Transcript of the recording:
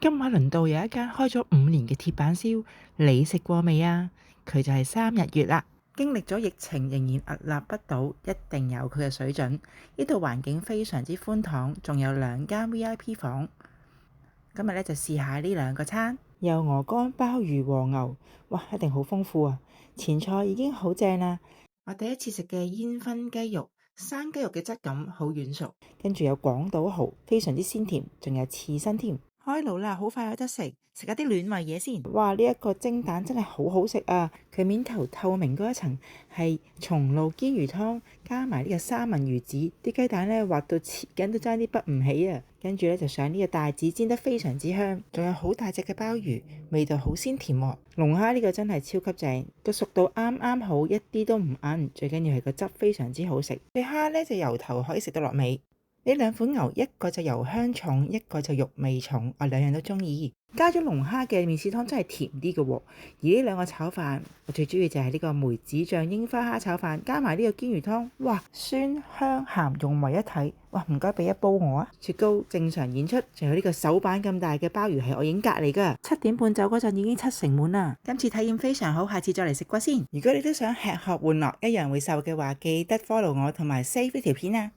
金馬倫道有一間開咗5年嘅鐵板燒，你食過未啊？佢就係3日月啦。經歷咗疫情，仍然屹立不倒，一定有佢嘅水準。呢度環境非常之寬敞，仲有2間 VIP 房。今日咧就試下呢2個餐，有鵝肝、鮑魚、和牛，哇，一定好豐富啊！前菜已經好正啦。我第一次食嘅煙燻雞肉，生雞肉嘅質感好軟熟，跟住有廣島蠔，非常之鮮甜，仲有刺身添。開爐啦，好快有得食，食一啲暖胃嘢先。哇！呢一個蒸蛋真係好好食啊！佢面頭透明嗰一層係松露鰻魚湯，加埋呢個三文魚子，啲雞蛋咧滑到切緊都爭啲滗唔起啊！跟住咧就上呢個帶子，煎得非常之香，仲有好大隻嘅鮑魚，味道好鮮甜喎。龍蝦呢個真係超級正，個熟度啱啱好，一啲都唔韌，最緊要係個汁非常之好食。隻蝦咧就由頭可以食到落尾。呢2款牛，一個就油香重，一個就肉味重，我2樣都中意。加咗龍蝦嘅麵豉湯真係甜啲嘅喎。而呢2個炒飯，我最中意就係呢個梅子醬櫻花蝦炒飯，加埋呢個鰻魚湯，哇，酸香鹹融為一體。哇，唔該俾一煲我啊！雪糕正常演出，仲有呢個手板咁大嘅鮑魚係我影隔離㗎。7點半走嗰陣已經7成滿啦。今次體驗非常好，下次再嚟食過先。如果你都想吃喝玩樂一樣會瘦嘅話，記得 follow 我同埋 save 呢條片啊！